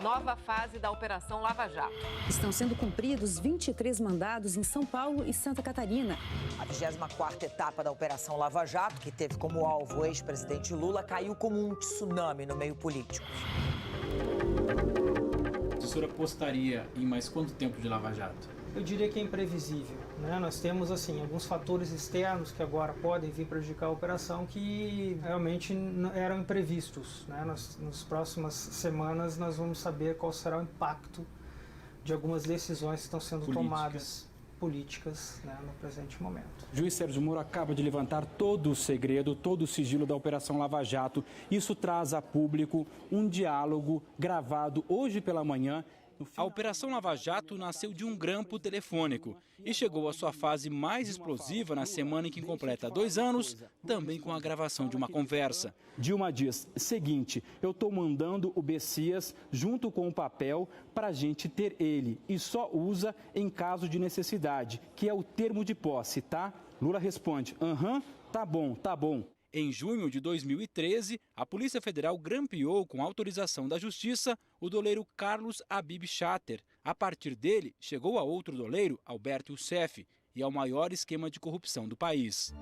nova fase da Operação Lava Jato. Estão sendo cumpridos 23 mandados em São Paulo e Santa Catarina. A 24ª etapa da Operação Lava Jato, que teve como alvo o ex-presidente Lula, caiu como um tsunami no meio político. A senhora apostaria em mais quanto tempo de Lava Jato? Eu diria que é imprevisível, né? Nós temos assim alguns fatores externos que agora podem vir prejudicar a operação que realmente eram imprevistos, né? Nas próximas semanas nós vamos saber qual será o impacto de algumas decisões que estão sendo tomadas políticas, né, no presente momento. O juiz Sérgio Moro acaba de levantar todo o segredo, todo o sigilo da Operação Lava Jato. Isso traz a público um diálogo gravado hoje pela manhã. A Operação Lava Jato nasceu de um grampo telefônico e chegou à sua fase mais explosiva na semana em que completa 2 anos, também com a gravação de uma conversa. Dilma diz: seguinte, eu estou mandando o Bessias junto com o papel para a gente ter ele e só usa em caso de necessidade, que é o termo de posse, tá? Lula responde: aham, tá bom, tá bom. Em junho de 2013, a Polícia Federal grampeou, com autorização da Justiça, o doleiro Carlos Habib Chater. A partir dele, chegou a outro doleiro, Alberto Youssef, e ao maior esquema de corrupção do país.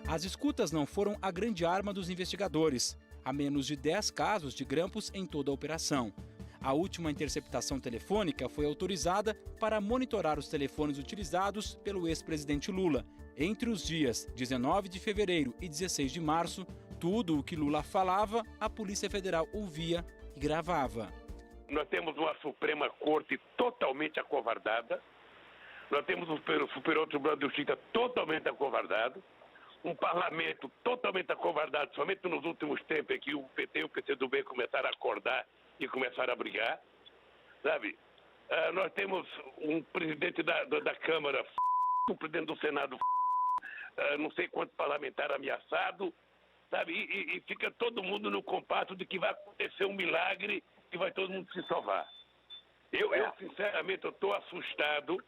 As escutas não foram a grande arma dos investigadores. Há menos de 10 casos de grampos em toda a operação. A última interceptação telefônica foi autorizada para monitorar os telefones utilizados pelo ex-presidente Lula. Entre os dias 19 de fevereiro e 16 de março, tudo o que Lula falava, a Polícia Federal ouvia e gravava. Nós temos uma Suprema Corte totalmente acovardada, nós temos o Superior Tribunal de Justiça totalmente acovardado, um parlamento totalmente acovardado, somente nos últimos tempos é que o PT e o PCdoB começaram a acordar e começaram a brigar, sabe? Nós temos um presidente da Câmara, um presidente do Senado, não sei quantos parlamentares ameaçados, sabe? E fica todo mundo no compasso de que vai acontecer um milagre e vai todo mundo se salvar. Eu sinceramente, estou assustado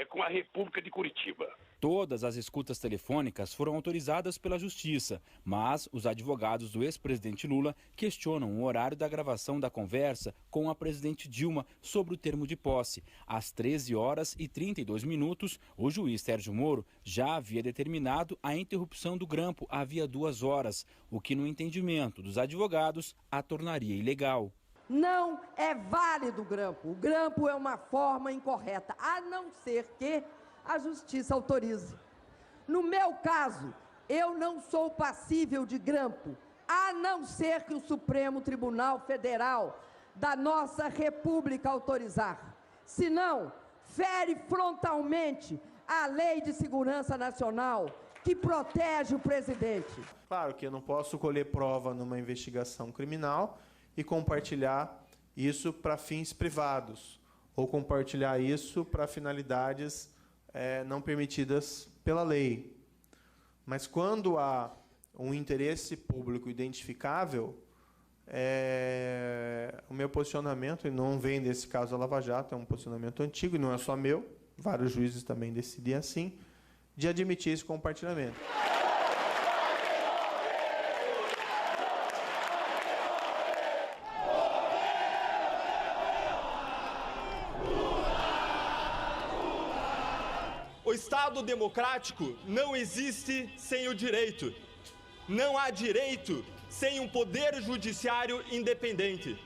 com a República de Curitiba. Todas as escutas telefônicas foram autorizadas pela Justiça, mas os advogados do ex-presidente Lula questionam o horário da gravação da conversa com a presidente Dilma sobre o termo de posse. Às 13h32, o juiz Sérgio Moro já havia determinado a interrupção do grampo havia 2 horas, o que, no entendimento dos advogados, a tornaria ilegal. Não é válido o grampo. O grampo é uma forma incorreta, a não ser que a Justiça autorize. No meu caso, eu não sou passível de grampo, a não ser que o Supremo Tribunal Federal da nossa República autorizar. Senão, fere frontalmente a Lei de Segurança Nacional, que protege o presidente. Claro que eu não posso colher prova numa investigação criminal e compartilhar isso para fins privados, ou compartilhar isso para finalidades não permitidas pela lei. Mas quando há um interesse público identificável, o meu posicionamento, e não vem desse caso da Lava Jato, é um posicionamento antigo, e não é só meu, vários juízes também decidem assim, de admitir esse compartilhamento. O Estado democrático não existe sem o direito. Não há direito sem um poder judiciário independente.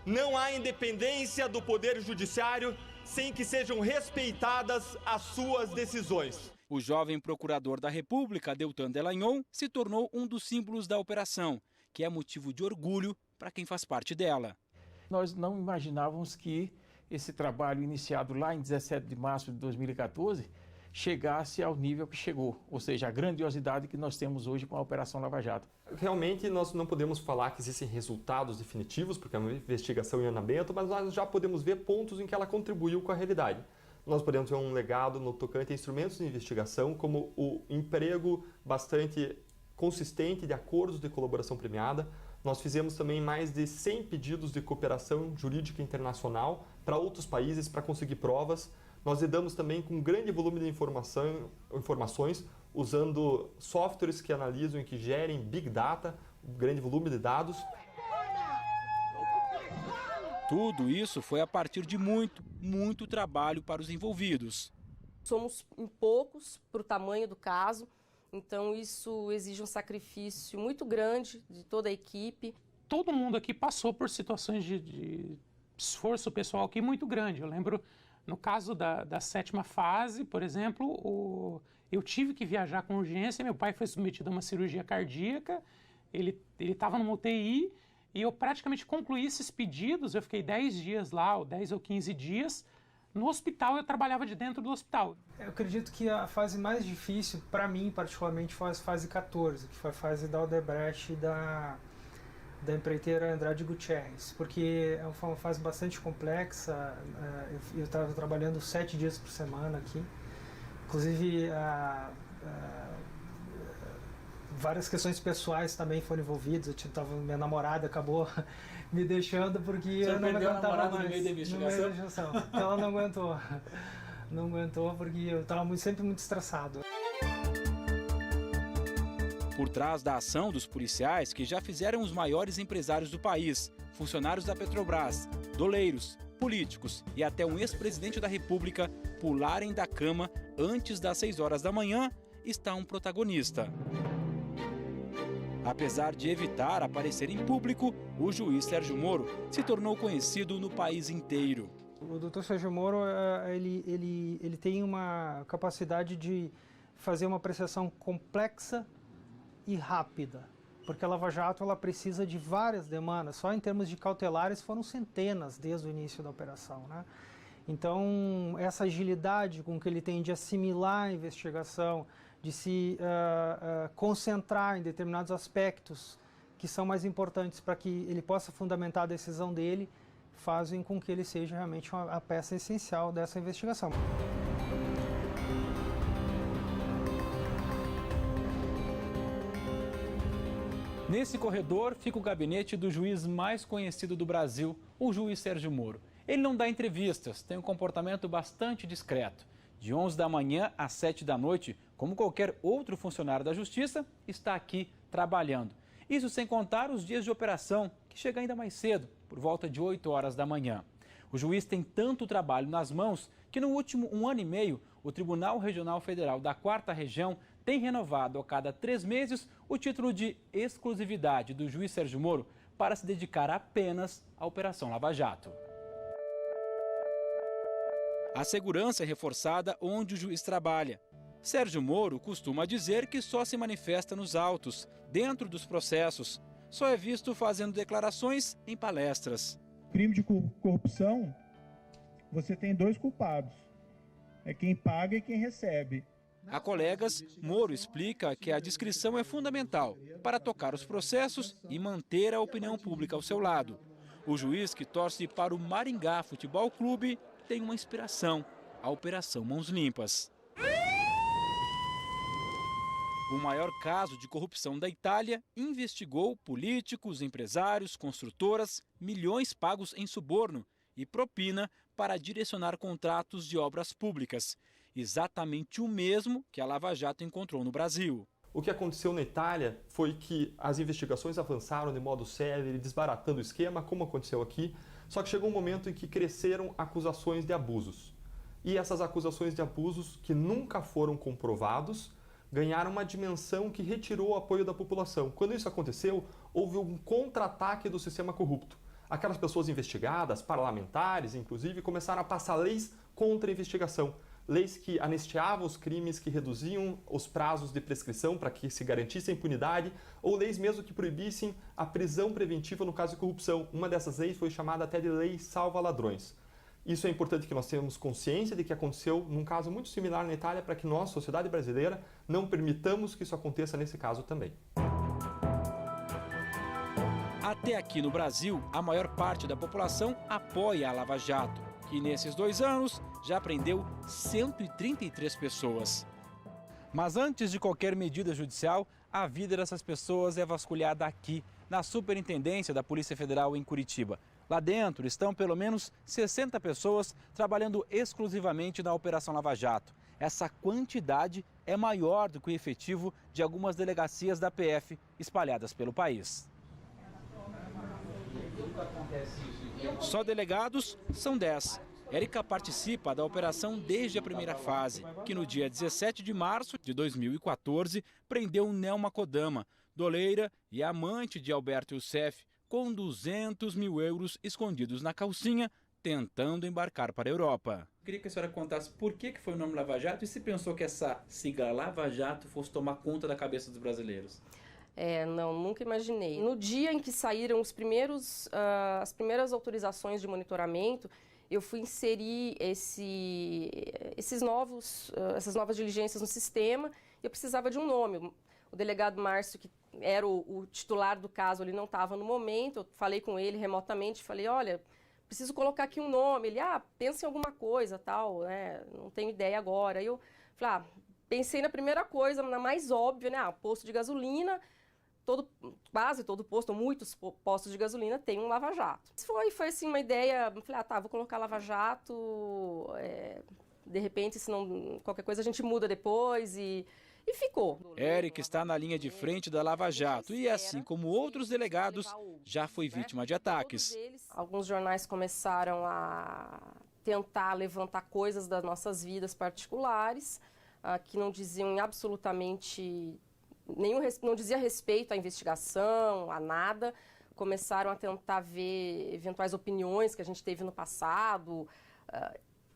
Não há independência do poder judiciário sem que sejam respeitadas as suas decisões. O jovem procurador da República, Deltan Dallagnol, se tornou um dos símbolos da operação, que é motivo de orgulho para quem faz parte dela. Nós não imaginávamos que esse trabalho iniciado lá em 17 de março de 2014 chegasse ao nível que chegou, ou seja, a grandiosidade que nós temos hoje com a Operação Lava Jato. Realmente nós não podemos falar que existem resultados definitivos, porque é uma investigação em andamento, mas nós já podemos ver pontos em que ela contribuiu com a realidade. Nós podemos ver um legado no tocante a instrumentos de investigação, como o emprego bastante consistente de acordos de colaboração premiada. Nós fizemos também mais de 100 pedidos de cooperação jurídica internacional para outros países para conseguir provas. Nós lidamos também com um grande volume de informações, usando softwares que analisam e que gerem Big Data, um grande volume de dados. Tudo isso foi a partir de muito trabalho para os envolvidos. Somos poucos para o tamanho do caso, então isso exige um sacrifício muito grande de toda a equipe. Todo mundo aqui passou por situações de esforço pessoal aqui muito grande. Eu lembro, no caso da 7ª fase, por exemplo, eu tive que viajar com urgência, meu pai foi submetido a uma cirurgia cardíaca, ele estava numa UTI e eu praticamente concluí esses pedidos, eu fiquei 10 dias lá, ou 10 ou 15 dias, no hospital, eu trabalhava de dentro do hospital. Eu acredito que a fase mais difícil, para mim particularmente, foi a fase 14, que foi a fase da Odebrecht e da empreiteira Andrade Gutierrez, porque foi uma fase bastante complexa. Eu estava trabalhando 7 dias por semana aqui, inclusive várias questões pessoais também foram envolvidas. Minha namorada acabou me deixando porque eu não aguentava mais. No meio da investigação? Ela não aguentou. Não aguentou porque eu estava sempre muito estressado. Por trás da ação dos policiais que já fizeram os maiores empresários do país, funcionários da Petrobras, doleiros, políticos e até um ex-presidente da República pularem da cama antes das 6 horas da manhã, está um protagonista. Apesar de evitar aparecer em público, o juiz Sérgio Moro se tornou conhecido no país inteiro. O Dr. Sérgio Moro ele tem uma capacidade de fazer uma apreciação complexa e rápida, porque a Lava Jato ela precisa de várias demandas. Só em termos de cautelares foram centenas desde o início da operação, né? Então, essa agilidade com que ele tem de assimilar a investigação, de se concentrar em determinados aspectos que são mais importantes para que ele possa fundamentar a decisão dele, fazem com que ele seja realmente a peça essencial dessa investigação. Nesse corredor fica o gabinete do juiz mais conhecido do Brasil, o juiz Sérgio Moro. Ele não dá entrevistas, tem um comportamento bastante discreto. De 11 da manhã às 7 da noite, como qualquer outro funcionário da Justiça, está aqui trabalhando. Isso sem contar os dias de operação, que chega ainda mais cedo, por volta de 8 horas da manhã. O juiz tem tanto trabalho nas mãos que no último 1 ano e meio, o Tribunal Regional Federal da 4ª Região tem renovado a cada 3 meses o título de exclusividade do juiz Sérgio Moro para se dedicar apenas à Operação Lava Jato. A segurança é reforçada onde o juiz trabalha. Sérgio Moro costuma dizer que só se manifesta nos autos, dentro dos processos. Só é visto fazendo declarações em palestras. Crime de corrupção, você tem 2 culpados. É quem paga e quem recebe. A colegas, Moro explica que a discrição é fundamental para tocar os processos e manter a opinião pública ao seu lado. O juiz que torce para o Maringá Futebol Clube tem uma inspiração, a Operação Mãos Limpas. O maior caso de corrupção da Itália investigou políticos, empresários, construtoras, milhões pagos em suborno e propina para direcionar contratos de obras públicas. Exatamente o mesmo que a Lava Jato encontrou no Brasil. O que aconteceu na Itália foi que as investigações avançaram de modo célere, desbaratando o esquema, como aconteceu aqui, só que chegou um momento em que cresceram acusações de abusos. E essas acusações de abusos, que nunca foram comprovados, ganharam uma dimensão que retirou o apoio da população. Quando isso aconteceu, houve um contra-ataque do sistema corrupto. Aquelas pessoas investigadas, parlamentares, inclusive, começaram a passar leis contra a investigação. Leis que anistiavam os crimes, que reduziam os prazos de prescrição para que se garantisse a impunidade, ou leis mesmo que proibissem a prisão preventiva no caso de corrupção. Uma dessas leis foi chamada até de Lei Salva-Ladrões. Isso é importante que nós tenhamos consciência de que aconteceu num caso muito similar na Itália, para que nós, sociedade brasileira, não permitamos que isso aconteça nesse caso também. Até aqui no Brasil, a maior parte da população apoia a Lava Jato, que nesses 2 anos já prendeu 133 pessoas. Mas antes de qualquer medida judicial, a vida dessas pessoas é vasculhada aqui, na Superintendência da Polícia Federal em Curitiba. Lá dentro estão pelo menos 60 pessoas trabalhando exclusivamente na Operação Lava Jato. Essa quantidade é maior do que o efetivo de algumas delegacias da PF espalhadas pelo país. Quando acontece isso, Só delegados são 10. Érica participa da operação desde a primeira fase, que no dia 17 de março de 2014 prendeu Nelma Kodama, doleira e amante de Alberto Youssef, com 200 mil euros escondidos na calcinha, tentando embarcar para a Europa. Queria que a senhora contasse por que foi o nome Lava Jato e se pensou que essa sigla Lava Jato fosse tomar conta da cabeça dos brasileiros. Não, nunca imaginei. No dia em que saíram as primeiras autorizações de monitoramento, eu fui inserir essas novas diligências no sistema e eu precisava de um nome. O delegado Márcio, que era o titular do caso, ele não estava no momento, eu falei com ele remotamente, falei, olha, preciso colocar aqui um nome. Ele, pensa em alguma coisa, tal, né? Não tenho ideia agora. Aí eu falei, pensei na primeira coisa, na mais óbvia, né? Posto de gasolina, quase todo posto, muitos postos de gasolina tem um lava-jato. Foi assim uma ideia, falei, vou colocar lava-jato, de repente, se não, qualquer coisa a gente muda depois e ficou. Érica está na linha de frente da Lava Jato e, assim como outros delegados, já foi vítima de ataques. Alguns jornais começaram a tentar levantar coisas das nossas vidas particulares, que não diziam absolutamente não dizia respeito à investigação, a nada. Começaram a tentar ver eventuais opiniões que a gente teve no passado,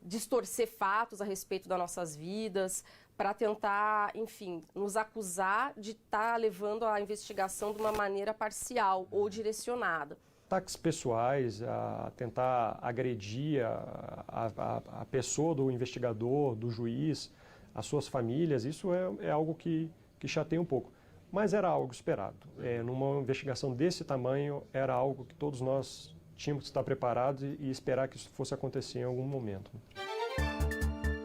distorcer fatos a respeito das nossas vidas, para tentar, enfim, nos acusar de estar levando a investigação de uma maneira parcial ou direcionada. Ataques pessoais, a tentar agredir a pessoa do investigador, do juiz, as suas famílias, isso é algo que chateia um pouco. Mas era algo esperado. Numa investigação desse tamanho, era algo que todos nós tínhamos que estar preparados e esperar que isso fosse acontecer em algum momento.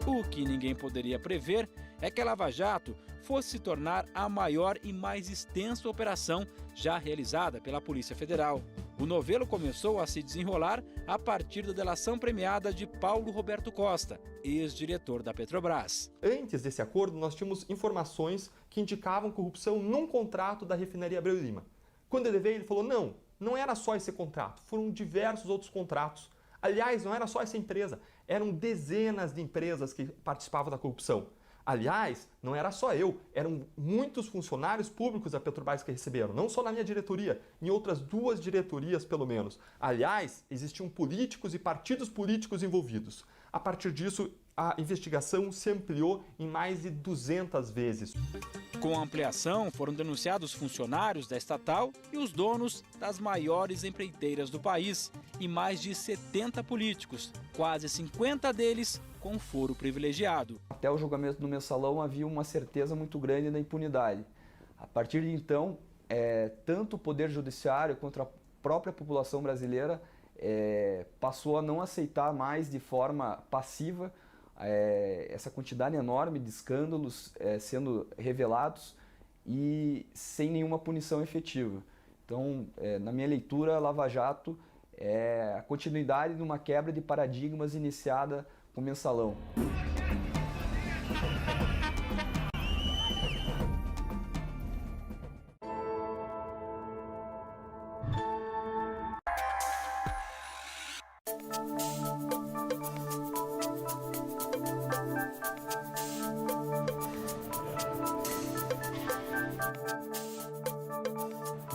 O que ninguém poderia prever é que a Lava Jato fosse se tornar a maior e mais extensa operação já realizada pela Polícia Federal. O novelo começou a se desenrolar a partir da delação premiada de Paulo Roberto Costa, ex-diretor da Petrobras. Antes desse acordo, nós tínhamos informações que indicavam corrupção num contrato da refinaria Abreu e Lima. Quando ele veio, ele falou, não era só esse contrato, foram diversos outros contratos. Aliás, não era só essa empresa, eram dezenas de empresas que participavam da corrupção. Aliás, não era só eu, eram muitos funcionários públicos da Petrobras que receberam, não só na minha diretoria, em outras 2 diretorias pelo menos. Aliás, existiam políticos e partidos políticos envolvidos. A partir disso, a investigação se ampliou em mais de 200 vezes. Com a ampliação, foram denunciados funcionários da estatal e os donos das maiores empreiteiras do país e mais de 70 políticos, quase 50 deles com foro privilegiado. Até o julgamento do mensalão havia uma certeza muito grande da impunidade. A partir de então, tanto o Poder Judiciário quanto a própria população brasileira passou a não aceitar mais de forma passiva essa quantidade enorme de escândalos sendo revelados e sem nenhuma punição efetiva. Então, na minha leitura, a Lava Jato é a continuidade de uma quebra de paradigmas iniciada com o mensalão.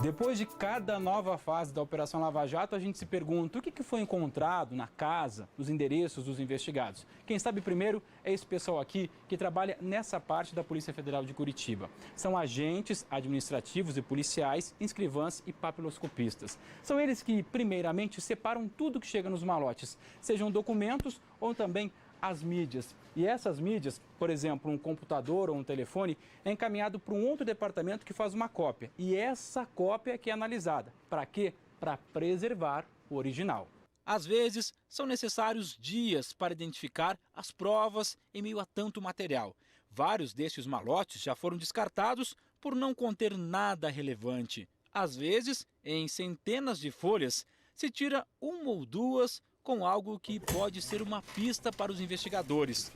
Depois de cada nova fase da Operação Lava Jato, a gente se pergunta o que foi encontrado na casa, nos endereços dos investigados. Quem sabe primeiro é esse pessoal aqui que trabalha nessa parte da Polícia Federal de Curitiba. São agentes administrativos e policiais, escrivãs e papiloscopistas. São eles que, primeiramente, separam tudo que chega nos malotes, sejam documentos ou também as mídias. E essas mídias, por exemplo, um computador ou um telefone, é encaminhado para um outro departamento que faz uma cópia. E essa cópia é que é analisada. Para quê? Para preservar o original. Às vezes, são necessários dias para identificar as provas em meio a tanto material. Vários destes malotes já foram descartados por não conter nada relevante. Às vezes, em centenas de folhas, se tira uma ou duas com algo que pode ser uma pista para os investigadores.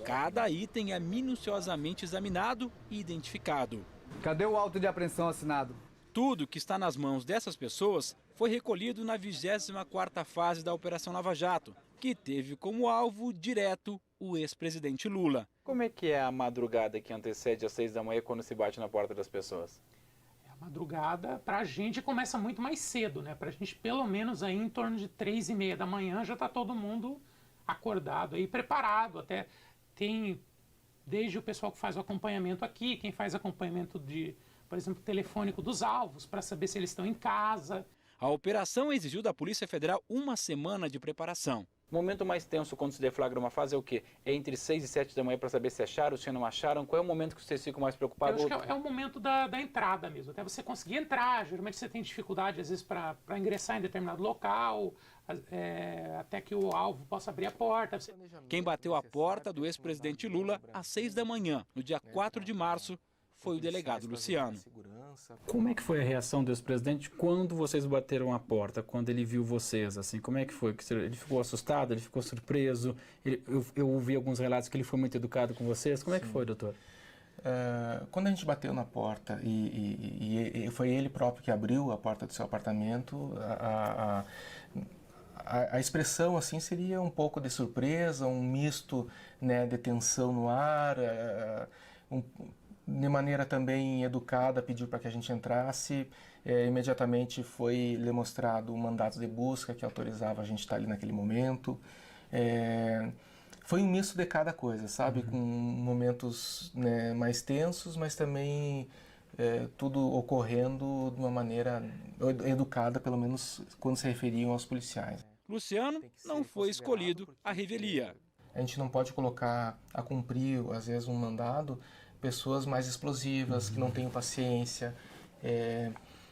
Cada item é minuciosamente examinado e identificado. Cadê o auto de apreensão assinado? Tudo que está nas mãos dessas pessoas foi recolhido na 24ª fase da Operação Lava Jato, que teve como alvo direto o ex-presidente Lula. Como é que é a madrugada que antecede às 6 da manhã quando se bate na porta das pessoas? A madrugada, para a gente, começa muito mais cedo, né? Para a gente, pelo menos aí em torno de 3h30 da manhã, já está todo mundo acordado aí, preparado. Até tem, desde o pessoal que faz o acompanhamento aqui, quem faz acompanhamento de, por exemplo, telefônico dos alvos, para saber se eles estão em casa. A operação exigiu da Polícia Federal uma semana de preparação. O momento mais tenso quando se deflagra uma fase é o quê? É entre 6 e 7 da manhã para saber se acharam, se não acharam? Qual é o momento que vocês ficam mais preocupados? Eu acho que é o momento da entrada mesmo, até você conseguir entrar. Geralmente você tem dificuldade, às vezes, para ingressar em determinado local, até que o alvo possa abrir a porta. Quem bateu a porta do ex-presidente Lula às 6 da manhã, no dia 4 de março, foi o delegado Luciano. Como é que foi a reação do ex-presidente quando vocês bateram a porta, quando ele viu vocês? Assim, como é que foi? Ele ficou assustado, ele ficou surpreso? Eu ouvi alguns relatos que ele foi muito educado com vocês. Como é que foi, doutor? Quando a gente bateu na porta e foi ele próprio que abriu a porta do seu apartamento, a expressão assim seria um pouco de surpresa, um misto, né, de tensão no ar, de maneira também educada, pediu para que a gente entrasse. Imediatamente foi lhe mostrado o mandato de busca que autorizava a gente estar ali naquele momento. Foi um misto de cada coisa, sabe? Com momentos, né, mais tensos, mas também tudo ocorrendo de uma maneira educada, pelo menos quando se referiam aos policiais. Luciano não foi escolhido à revelia. A gente não pode colocar a cumprir, às vezes, um mandado pessoas mais explosivas, que não tenham paciência.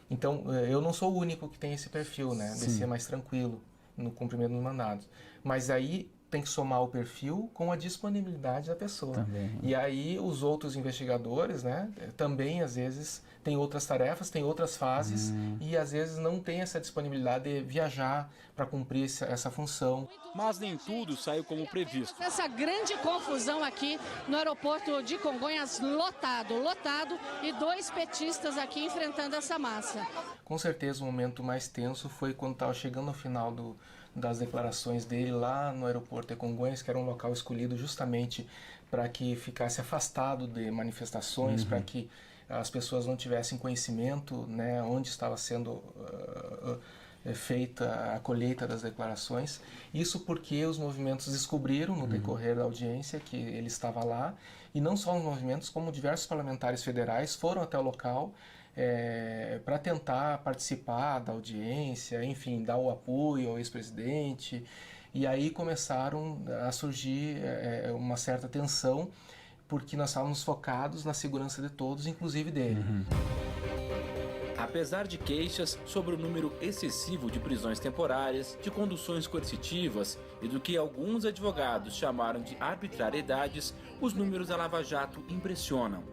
Então, eu não sou o único que tem esse perfil, né, de ser mais tranquilo no cumprimento dos mandados. Mas aí tem que somar o perfil com a disponibilidade da pessoa. Também. E aí os outros investigadores, né, também às vezes têm outras tarefas, têm outras fases e às vezes não tem essa disponibilidade de viajar para cumprir essa função. Mas nem tudo saiu como previsto. Essa grande confusão aqui no aeroporto de Congonhas, lotado, e 2 petistas aqui enfrentando essa massa. Com certeza o momento mais tenso foi quando estava chegando ao final das declarações dele lá no aeroporto de Congonhas, que era um local escolhido justamente para que ficasse afastado de manifestações, para que as pessoas não tivessem conhecimento, né, onde estava sendo feita a colheita das declarações. Isso porque os movimentos descobriram no decorrer da audiência que ele estava lá, e não só os movimentos, como diversos parlamentares federais foram até o local para tentar participar da audiência, enfim, dar o apoio ao ex-presidente. E aí começaram a surgir uma certa tensão, porque nós estávamos focados na segurança de todos, inclusive dele. Apesar de queixas sobre o número excessivo de prisões temporárias, de conduções coercitivas e do que alguns advogados chamaram de arbitrariedades, os números da Lava Jato impressionam.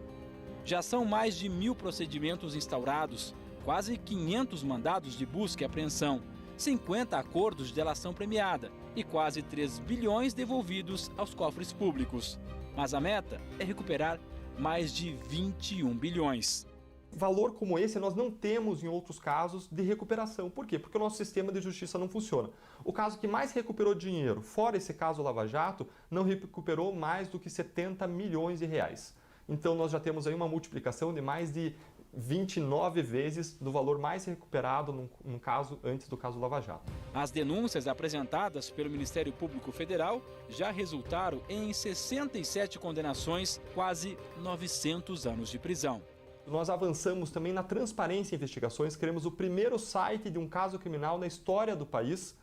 Já são mais de 1.000 procedimentos instaurados, quase 500 mandados de busca e apreensão, 50 acordos de delação premiada e quase 3 bilhões devolvidos aos cofres públicos. Mas a meta é recuperar mais de 21 bilhões. Valor como esse nós não temos em outros casos de recuperação. Por quê? Porque o nosso sistema de justiça não funciona. O caso que mais recuperou dinheiro, fora esse caso Lava Jato, não recuperou mais do que 70 milhões de reais. Então nós já temos aí uma multiplicação de mais de 29 vezes do valor mais recuperado num caso antes do caso Lava Jato. As denúncias apresentadas pelo Ministério Público Federal já resultaram em 67 condenações, quase 900 anos de prisão. Nós avançamos também na transparência em investigações, criamos o primeiro site de um caso criminal na história do país.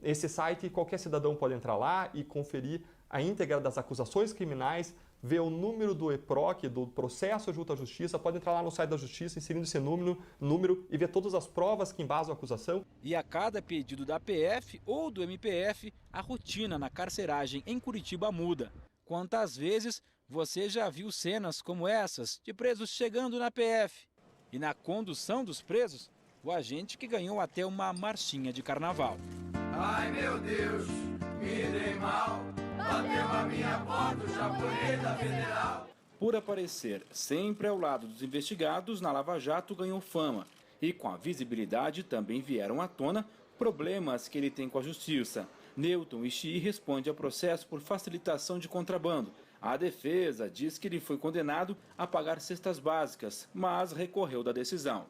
Esse site, qualquer cidadão pode entrar lá e conferir a íntegra das acusações criminais, ver o número do EPROC, do processo junto à Justiça, pode entrar lá no site da Justiça, inserindo esse número e ver todas as provas que embasam a acusação. E a cada pedido da PF ou do MPF, a rotina na carceragem em Curitiba muda. Quantas vezes você já viu cenas como essas de presos chegando na PF? E na condução dos presos, o agente que ganhou até uma marchinha de carnaval. Ai meu Deus, me dei mal, bateu a minha porta o japonês da Federal. Por aparecer sempre ao lado dos investigados, na Lava Jato ganhou fama E com a visibilidade também vieram à tona problemas que ele tem com a justiça. Newton Ishii responde ao processo por facilitação de contrabando. A defesa diz que ele foi condenado a pagar cestas básicas, mas recorreu da decisão.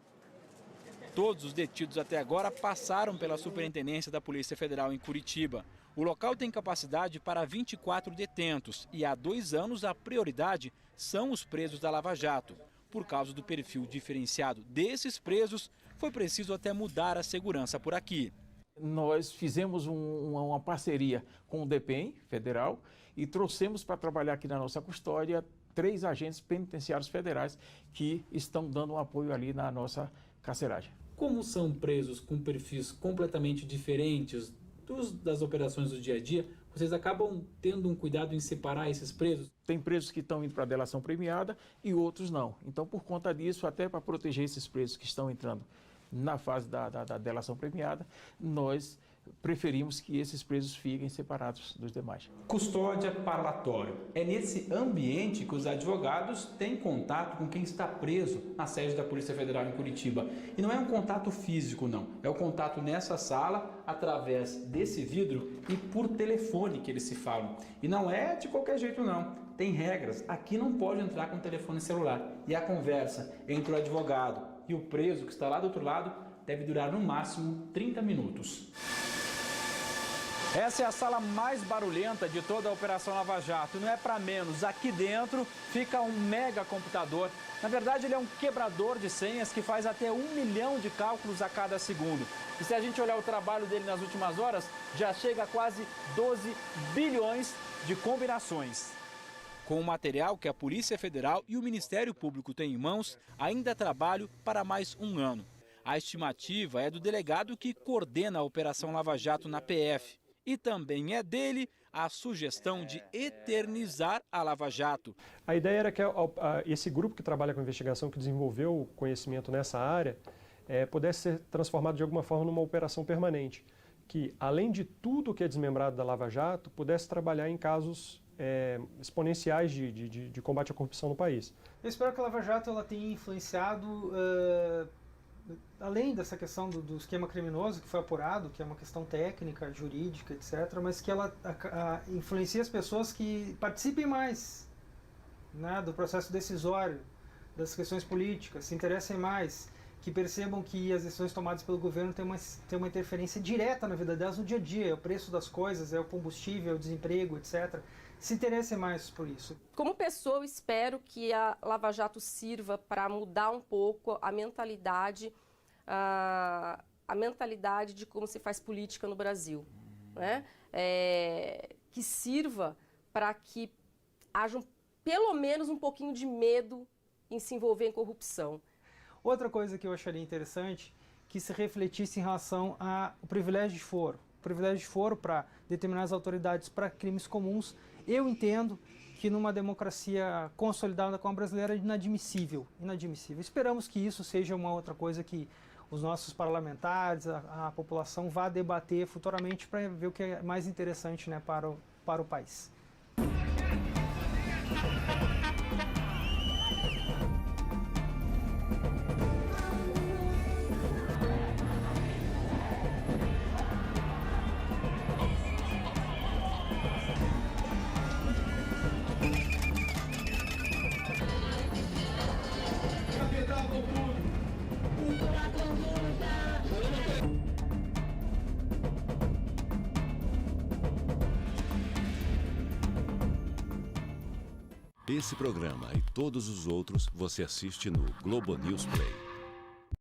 Todos os detidos até agora passaram pela Superintendência da Polícia Federal em Curitiba. O local tem capacidade para 24 detentos e há 2 anos a prioridade são os presos da Lava Jato. Por causa do perfil diferenciado desses presos, foi preciso até mudar a segurança por aqui. Nós fizemos uma parceria com o DPEM federal e trouxemos para trabalhar aqui na nossa custódia 3 agentes penitenciários federais que estão dando um apoio ali na nossa carceragem. Como são presos com perfis completamente diferentes das operações do dia a dia, vocês acabam tendo um cuidado em separar esses presos? Tem presos que estão indo para a delação premiada e outros não. Então, por conta disso, até para proteger esses presos que estão entrando na fase da delação premiada, nós preferimos que esses presos fiquem separados dos demais. Custódia parlatório. É nesse ambiente que os advogados têm contato com quem está preso na sede da Polícia Federal em Curitiba. E não é um contato físico, não. É o contato nessa sala, através desse vidro e por telefone que eles se falam. E não é de qualquer jeito, não. Tem regras. Aqui não pode entrar com telefone celular. E a conversa entre o advogado e o preso que está lá do outro lado deve durar no máximo 30 minutos. Essa é a sala mais barulhenta de toda a Operação Lava Jato. Não é para menos. Aqui dentro fica um mega computador. Na verdade, ele é um quebrador de senhas que faz até 1 milhão de cálculos a cada segundo. E se a gente olhar o trabalho dele nas últimas horas, já chega a quase 12 bilhões de combinações. Com o material que a Polícia Federal e o Ministério Público têm em mãos, ainda há trabalho para mais 1 ano. A estimativa é do delegado que coordena a Operação Lava Jato na PF. E também é dele a sugestão de eternizar a Lava Jato. A ideia era que esse grupo que trabalha com investigação, que desenvolveu o conhecimento nessa área, pudesse ser transformado de alguma forma numa operação permanente, que além de tudo que é desmembrado da Lava Jato, pudesse trabalhar em casos exponenciais de combate à corrupção no país. Eu espero que a Lava Jato ela tenha influenciado, além dessa questão do esquema criminoso que foi apurado, que é uma questão técnica, jurídica, etc., mas que ela influencie as pessoas que participem mais, né, do processo decisório, das questões políticas, se interessem mais, que percebam que as decisões tomadas pelo governo têm uma interferência direta na vida delas no dia a dia, é o preço das coisas, é o combustível, é o desemprego, etc., se interessem mais por isso. Como pessoa, eu espero que a Lava Jato sirva para mudar um pouco a mentalidade de como se faz política no Brasil, né? Que sirva para que haja pelo menos um pouquinho de medo em se envolver em corrupção. Outra coisa que eu acharia interessante, que se refletisse em relação ao privilégio de foro. O privilégio de foro para determinadas autoridades para crimes comuns, eu entendo que numa democracia consolidada como a brasileira é inadmissível. Esperamos que isso seja uma outra coisa que os nossos parlamentares, a população vá debater futuramente para ver o que é mais interessante, né, para o país. Esse programa e todos os outros você assiste no Globo News Play.